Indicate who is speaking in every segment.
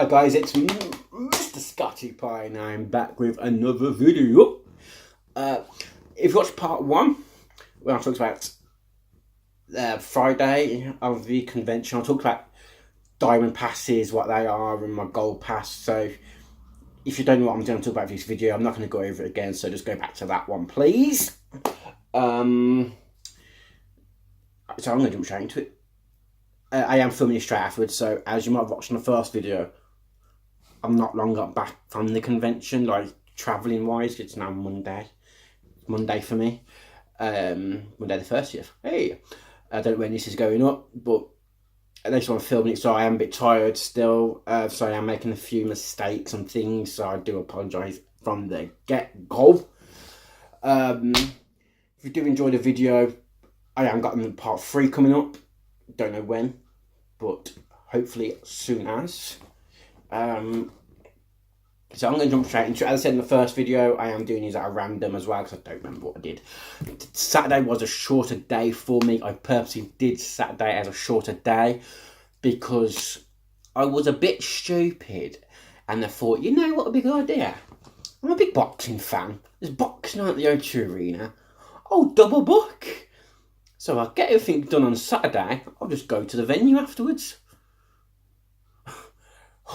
Speaker 1: Hi guys, it's Mr. Scotty Pie and I'm back with another video. If you watched part 1, when I talked about Friday of the convention, I talked about diamond passes, what they are, and my gold pass. So if you don't know what I'm going to talk about this video, I'm not going to go over it again, so just go back to that one, please. So I'm going to jump straight into it. I am filming it straight afterwards, so as you might have watched in the first video, I'm not long got back from the convention, like travelling wise. It's now Monday for me, Monday the 30th. Hey, I don't know when this is going up, but at least I'm filming it, so I am a bit tired still. So I am making a few mistakes and things, so I do apologise from the get-go. If you do enjoy the video, I am got part 3 coming up. Don't know when, but hopefully soon as. So I'm going to jump straight into it. As I said in the first video, I am doing these at a random as well because I don't remember what I did. Saturday was a shorter day for me. I purposely did Saturday as a shorter day because I was a bit stupid and I thought, you know what would be a good idea? I'm a big boxing fan. There's boxing at the O2 Arena. I'll double book. So I'll get everything done on Saturday. I'll just go to the venue afterwards.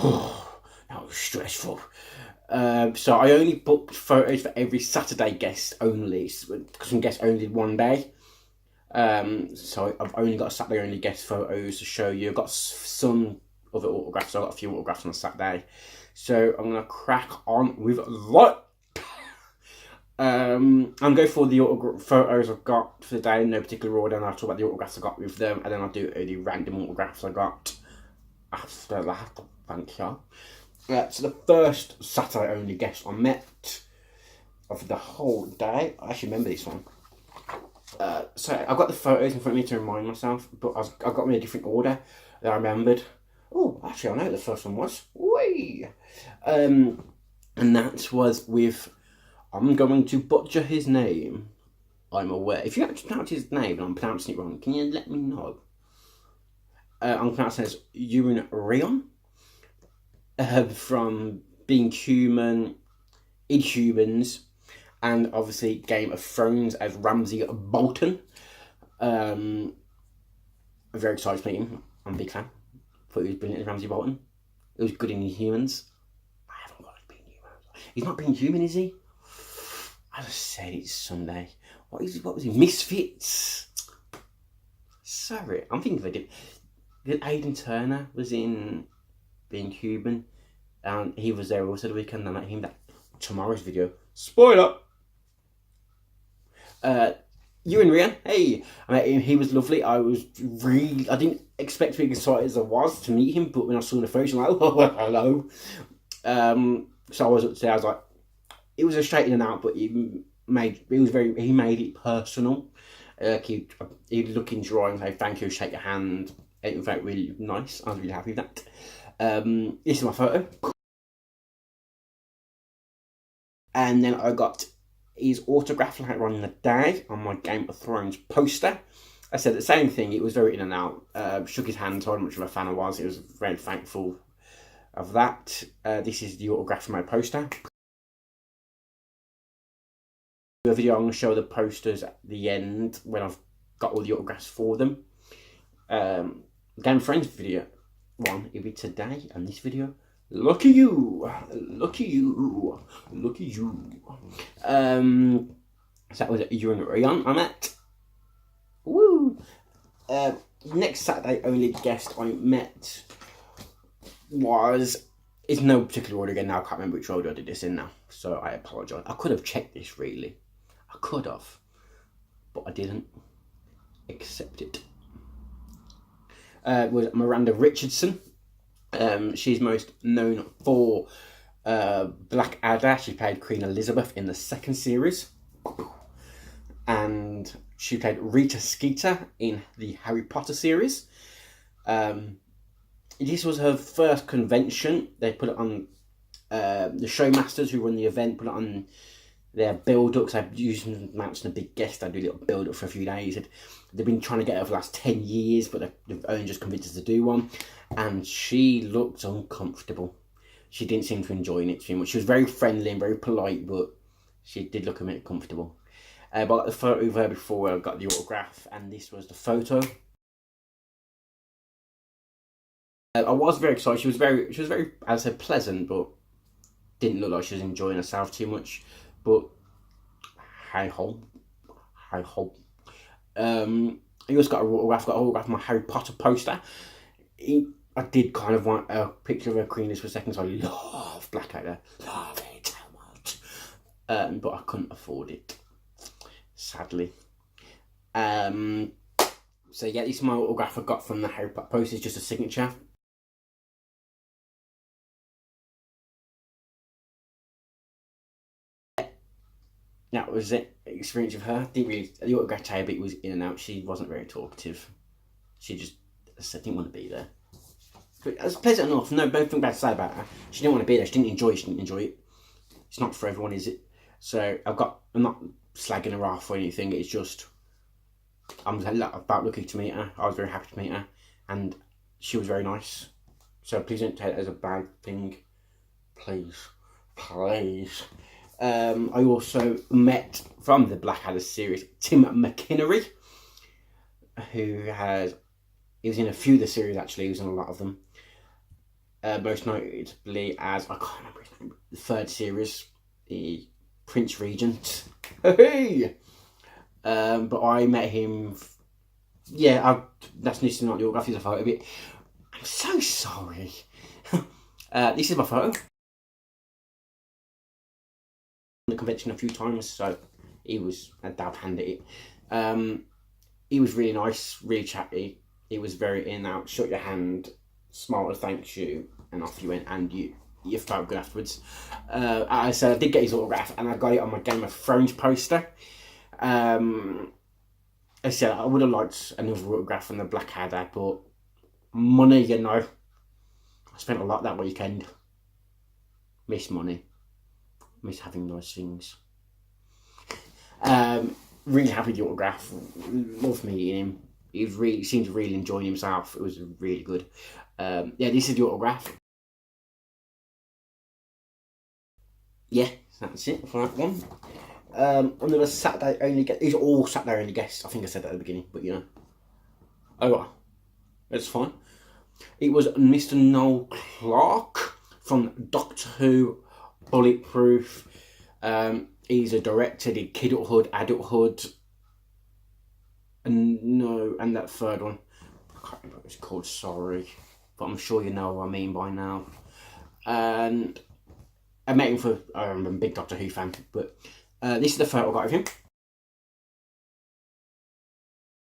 Speaker 1: That was stressful. So I only booked photos for every Saturday guest only, because some guests only did one day. So I've only got Saturday only guest photos to show you. I've got some other autographs. I've got a few autographs on Saturday. So I'm gonna crack on with that. I'm going for the photos I've got for the day in no particular order, and I'll talk about the autographs I got with them, and then I'll do the random autographs I got after that. Thank you. So the first Saturday only guest I met of the whole day, I actually remember this one. So I've got the photos in front of me to remind myself, but I've got them in a different order that I remembered. Oh, actually I know what the first one was. Whee! And that was with, I'm going to butcher his name, I'm aware. If you actually pronounce his name and I'm pronouncing it wrong, can you let me know? I'm pronouncing it as Euan Rion. From Being Human, Inhumans, and obviously Game of Thrones as Ramsay Bolton. I'm very excited to meet him. I'm a big fan. Thought he was brilliant as Ramsay Bolton. He was good in Inhumans. I haven't got Being Human. He's not Being Human, is he? I just said it's Sunday. What was he? Misfits. Sorry, I'm thinking of a different. Aidan Turner was in Being Human, and he was there also the weekend. I met him that tomorrow's video. Spoiler. Euan Rion, hey, I met him. He was lovely. I didn't expect to be excited as I was to meet him, but when I saw the photos, I'm like, oh, hello. So I was up there. I was like, it was a straight in and out, but he made it personal. He'd look in your eye and say thank you, shake your hand. It felt really nice. I was really happy with that. This is my photo. And then I got his autograph later on in the day on my Game of Thrones poster. I said the same thing. It was very in and out. Shook his hand, told him how much of a fan I was. He was very thankful of that. This is the autograph for my poster. The video, I'm going to show the posters at the end when I've got all the autographs for them. Game of Thrones video one, it'll be today, and this video, lucky you, lucky you, lucky you. So that was Euan Rion I met. Woo! Next Saturday only guest I met is no particular order again now. I can't remember which order I did this in now, so I apologise. I could have checked this really. I could have, but I didn't accept it. Was Miranda Richardson. She's most known for Blackadder. She played Queen Elizabeth in the second series, and she played Rita Skeeter in the Harry Potter series. This was her first convention. They put it on, the showmasters who run the event put it on their build-ups. I've usually announced a big guest. I do a little build-up for a few days. They've been trying to get her for the last 10 years, but they've only just convinced us to do one. And she looked uncomfortable. She didn't seem to enjoy it too much. She was very friendly and very polite, but she did look a bit comfortable. But I got the photo of her before I got the autograph, and this was the photo. I was very excited. She was very, as I said, pleasant, but didn't look like she was enjoying herself too much. But hi ho, hi ho. He also got an autograph. Got an autograph of my Harry Potter poster. I did kind of want a picture of her Queen Elizabeth II, so I love Blackadder. Love it so much. But I couldn't afford it, sadly. So yeah, this is my autograph I got from the Harry Potter poster. It's just a signature. That was it. Experience of her. Didn't really. The autograph table was in and out. She wasn't very talkative. She just didn't want to be there. But it was pleasant enough. No, nothing bad to say about her. She didn't want to be there. She didn't enjoy it. She didn't enjoy it. It's not for everyone, is it? So I'm not slagging her off or anything. It's just I'm about lucky to meet her. I was very happy to meet her, and she was very nice. So please don't take it as a bad thing. Please. I also met from the Blackadder series Tim McInnerny, he was in a few of the series actually. He was in a lot of them. Most notably as I can't remember his name. The third series, the Prince Regent. Hey. But I met him. That's not the autograph. Here's a photo of it. I'm so sorry. This is my photo. The convention a few times, so he was a dab hand at it. He was really nice, really chatty. He was very in and out, shook your hand, smiled, thanks you, and off you went, and you felt good afterwards. I said I did get his autograph, and I got it on my Game of Thrones poster. I said I would have liked another autograph from the Blackadder, but money, I spent a lot that weekend. Miss money. Miss having nice things. Really happy with the autograph. Loved meeting him. He seemed to really enjoy himself. It was really good. This is the autograph. Yeah, that's it for that one. Another Saturday only guest. These are all Saturday only guests. I think I said that at the beginning, but oh well, it's fine. It was Mr. Noel Clarke from Doctor Who, Bulletproof. He's a director. Did Kidulthood, Adulthood, and that third one. I can't remember what it's called. Sorry, but I'm sure you know what I mean by now. And I met him I'm a big Doctor Who fan, but this is the photo I got of him.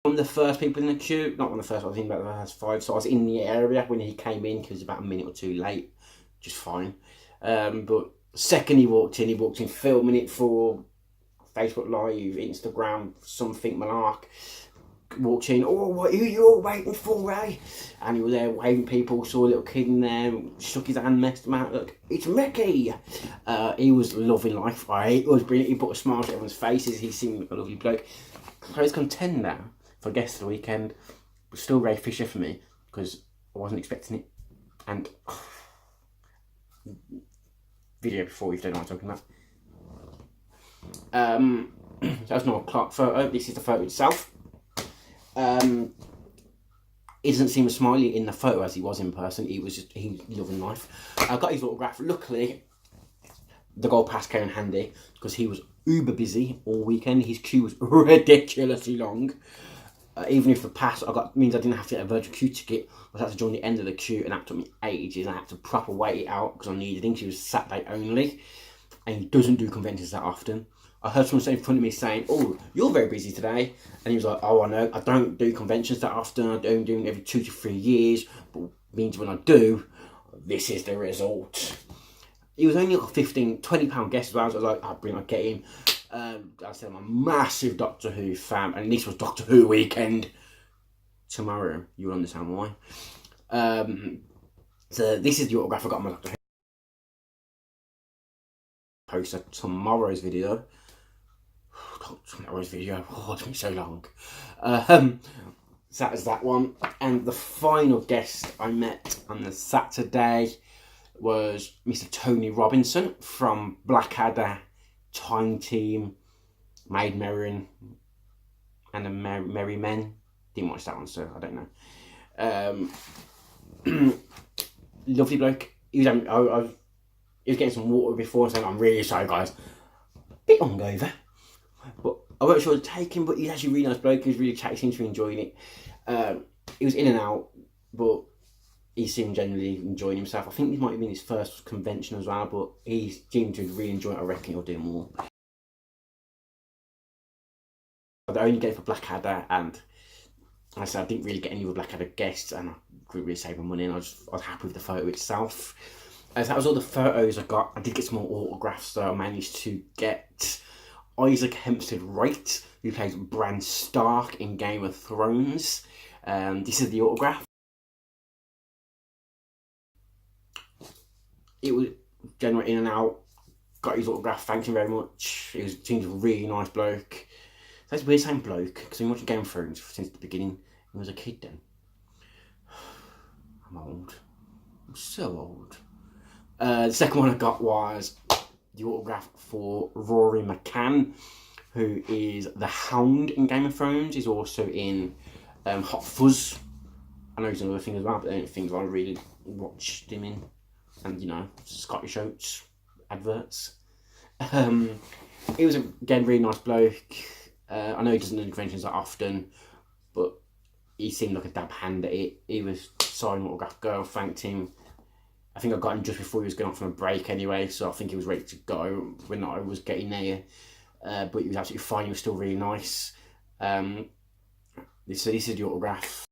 Speaker 1: One of the first people in the queue, not one of the first, I think about the first 5, so I was in the area when he came in, because he was about a minute or two late, just fine. But second he walked in filming it for Facebook Live, Instagram, something malark. Walked in, oh, what are you all waiting for, eh? And he was there waving people, saw a little kid in there, shook his hand, messed him out, look, it's Mickey! He was loving life, right? It was brilliant, he put a smile to everyone's faces, he seemed like a lovely bloke. Close contender for guest of the weekend was still Ray Fisher for me, because I wasn't expecting it. And video before, if you don't know what I'm talking about. That's not a Clarke photo, this is the photo itself. He doesn't seem as smiley in the photo as he was in person. He's loving life. I got his autograph. Luckily, the gold pass came in handy because he was uber busy all weekend. His queue was ridiculously long. Even if the pass means I didn't have to get a virtual queue ticket, I had to join the end of the queue, and that took me ages. I had to proper wait it out because I needed him. He was Saturday only, and he doesn't do conventions that often. I heard someone in front of me saying, oh, you're very busy today. And he was like, oh, I know, I don't do conventions that often. I don't do them every 2 to 3 years. But it means when I do, this is the result. He was only like a £15-20 guest as well. So I was like, I'll get him. I said, I'm a massive Doctor Who fan. And this was Doctor Who weekend. Tomorrow, you'll understand why. So this is the autograph I got on my Doctor Who. post tomorrow's video. Tomorrow's video, oh, it's been so long. So that is that one. And the final guest I met on the Saturday was Mr. Tony Robinson from Blackadder, Time Team, Maid Merrin, and the Merry Men. Didn't watch that one, so I don't know. Lovely bloke. He was getting some water before, saying, "I'm really sorry, guys. Bit hungover." But I wasn't sure to take him, but he's actually a really nice bloke. He was really chatty, seems to be enjoying it. He was in and out, but he seemed generally enjoying himself. I think this might have been his first convention as well, but he seemed to really enjoy it. I reckon he'll do more. I only get it for Blackadder, and I said I didn't really get any other Blackadder guests, and I couldn't really save my money, and I was happy with the photo itself. So that was all the photos I got. I did get some more autographs, though. I managed to get Isaac Hempstead Wright, who plays Bran Stark in Game of Thrones. This is the autograph. It was general in and out. Got his autograph. Thanked him very much. He seems a really nice bloke. So it's weird saying bloke because I've been watching Game of Thrones since the beginning. He was a kid then. I'm old. I'm so old. The second one I got was the autograph for Rory McCann, who is the Hound in Game of Thrones. He's also in Hot Fuzz. I know he's another thing as well, but the only things I really watched him in. And, you know, Scottish Oats adverts. He was, again, really nice bloke. I know he doesn't do conventions that often, but he seemed like a dab hand at it. He was signing autograph girl, thanked him. I think I got him just before he was going off on a break anyway, so I think he was ready to go when I was getting there. But he was absolutely fine. He was still really nice. This is the autograph.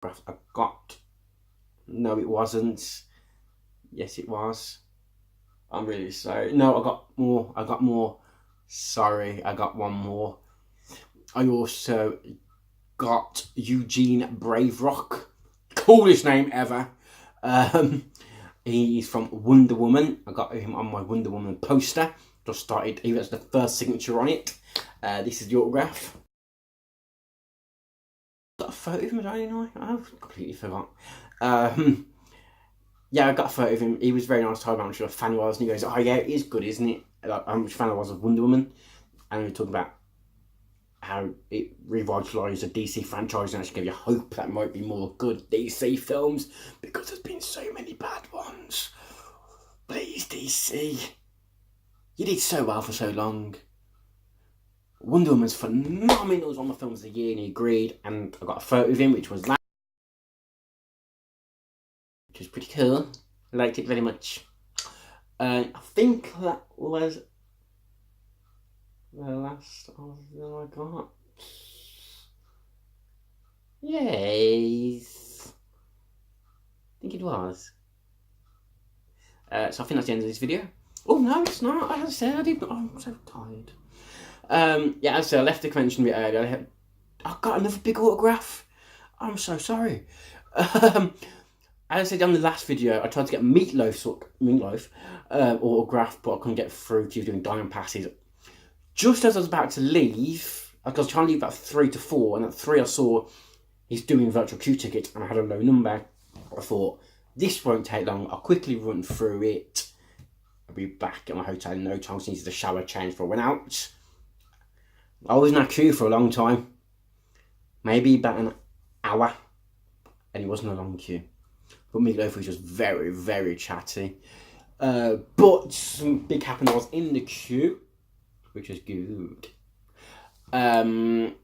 Speaker 1: I got. No, it wasn't. Yes, it was. I'm really sorry. No, I got more. Sorry, I got one more. I also got Eugene Braverock. Coolest name ever. He's from Wonder Woman. I got him on my Wonder Woman poster. Just started. He was the first signature on it. This is the autograph. Got a photo of him, I don't know. I've completely forgot. Yeah, I got a photo of him. He was very nice. Told me how much of a fan he was, and he goes, "Oh yeah, it is good, isn't it?" Like how much fan I was of Wonder Woman, and we were talking about how it revitalised the DC franchise and actually gave you hope that might be more good DC films because there's been so many bad ones. Please, DC, you did so well for so long. Wonder Woman's phenomenal. It was one of my films of the year, and he agreed. And I got a photo of him, which was pretty cool. I liked it very much. I think that was the last of them I got. Yes, I think it was. So I think that's the end of this video. Oh no, it's not. As I said, I'm so tired. Yeah, as I said, I left the convention a bit earlier. I got another big autograph. I'm so sorry. As I said on the last video, I tried to get Meatloaf autograph, but I couldn't get through because he was doing diamond passes. Just as I was about to leave, I was trying to leave about 3 to 4, and at 3 I saw he's doing virtual queue tickets, and I had a low number. I thought, this won't take long. I'll quickly run through it. I'll be back at my hotel in no time. I needed a shower change before I went out. I was in that queue for a long time. Maybe about an hour, and it wasn't a long queue. But Meatloaf was just very, very chatty. But some big happening was in the queue, which is good. And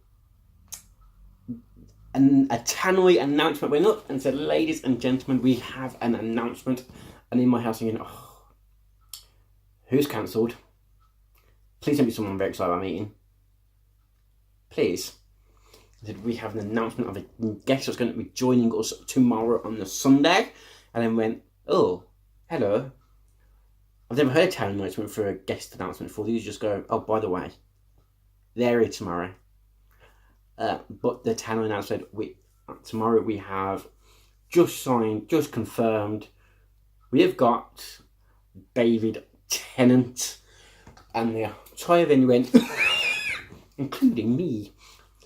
Speaker 1: a tannoy announcement went up and said, "Ladies and gentlemen, we have an announcement." And in my house, I'm thinking, oh, who's cancelled? Please don't be someone I'm very excited about meeting. Please. I said, we have an announcement of a guest that's going to be joining us tomorrow on the Sunday. And then went, oh, hello. I've never heard a town announcement for a guest announcement before. These just go, oh, by the way, they're here tomorrow. But the town announcement, tomorrow we have just signed, just confirmed. We have got David Tennant, and the entire venue went, including me.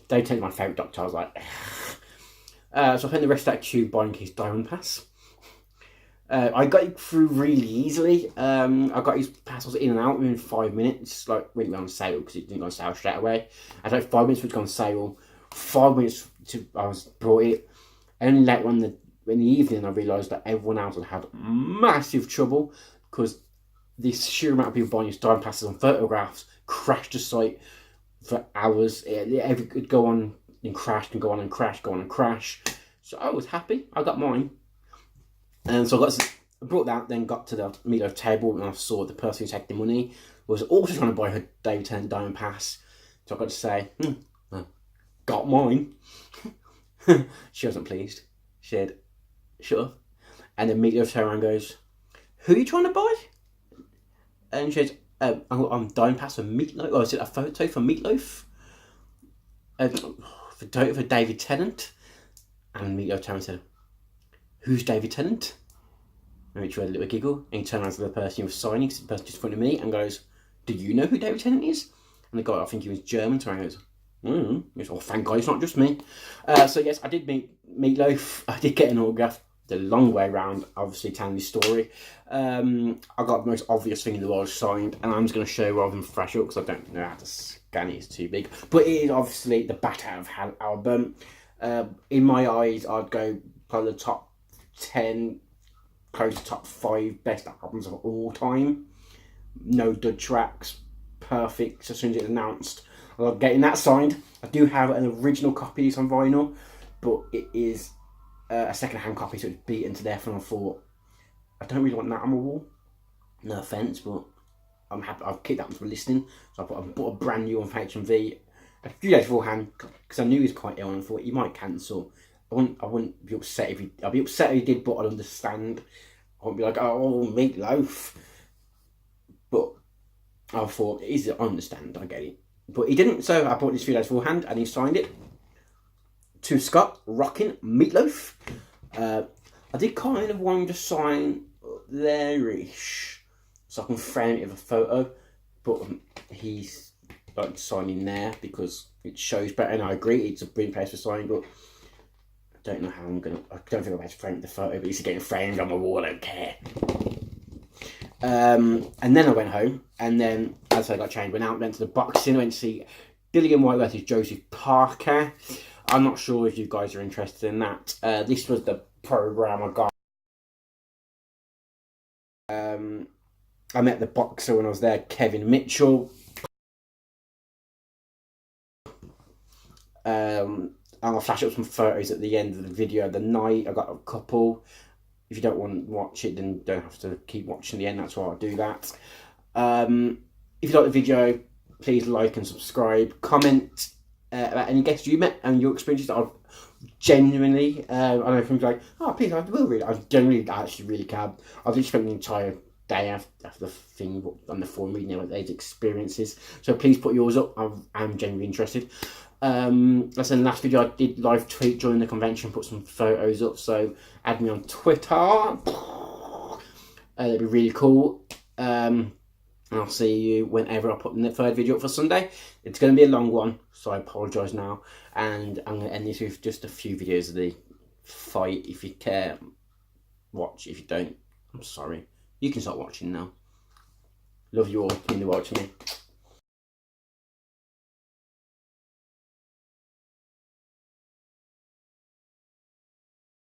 Speaker 1: David Tennant's my favourite Doctor. I was like, so I spent the rest of that tube buying his Diamond Pass. I got it through really easily. I got his pass, was in and out within 5 minutes. Like, when it went on sale, because it didn't go on sale straight away. I had like 5 minutes for it to go on sale. 5 minutes I was brought it. And later on in the evening, I realised that everyone else had massive trouble because the sheer amount of people buying his Diamond Passes on photographs crashed the site for hours. It could go on and crash, and go on and crash, go on and crash. So I was happy. I got mine. And so I brought that, then got to the meatloaf table, and I saw the person who taking the money was also trying to buy her David Tennant Diamond Pass. So I got to say, got mine. She wasn't pleased. She said, sure. And then Meatloaf turned around and goes, who are you trying to buy? And she said, I'm Diamond Pass for Meatloaf. Oh, is it a photo for Meatloaf? For David Tennant. And Meatloaf turned around and said, who's David Tennant? And Richard had a little giggle, and he turned around to the person who was signing, the person just in front of me, and goes, do you know who David Tennant is? And the guy, I think he was German, turned around and goes, oh, thank God it's not just me. So yes, I did meet Meatloaf. I did get an autograph the long way around, obviously telling this story. I got the most obvious thing in the world signed, and I'm just going to show rather than fresh up, because I don't know how to scan it, it's too big. But it is obviously the Bat Out of Hell album. In my eyes, I'd go probably the top 10, close to top 5 best albums of all time. No dud tracks, perfect. As soon as it's announced, I love getting that signed. I do have an original copy of this on vinyl, but it is a second-hand copy, so it's beaten to death. And I thought, I don't really want that on my wall. No offence, but I'm happy. I've kept that one for listening. So I bought a brand new one for HMV a few days beforehand, because I knew he was quite ill, and I thought he might cancel. I wouldn't be upset if he. I'd be upset if he did, but I'd understand. I wouldn't be like, oh, Meatloaf. But I thought, I understand, I get it. But he didn't, so I bought this 3 days beforehand, and he signed it to Scott rocking Meatloaf. I did kind of want him to sign there-ish, so I can frame it with a photo. But he's like signing there because it shows better, and I agree, it's a brilliant place for signing, but I don't know how I don't think I'm about to frame the photo, but it's getting framed on my wall, I don't care. And then I went home, and then as I got changed, went to the boxing. I went to see Dillian White versus Joseph Parker. I'm not sure if you guys are interested in that. This was the program I got. I met the boxer when I was there, Kevin Mitchell. I'm going to flash up some photos at the end of the video of the night. I got a couple. If you don't want to watch it, then you don't have to keep watching the end. That's why I'll do that. If you like the video, please like and subscribe. Comment about any guests you met and your experiences. I've genuinely, I know things like, oh, please, I will read it. I genuinely actually really can. I've just spent the entire day after the thing on the forum reading about these experiences. So please put yours up. I'm genuinely interested. As in the last video, I did live tweet during the convention, put some photos up, so add me on Twitter. That'd be really cool. And I'll see you whenever I put the third video up for Sunday. It's going to be a long one, so I apologise now. And I'm going to end this with just a few videos of the fight. If you care, watch. If you don't, I'm sorry. You can start watching now. Love you all in the watching me.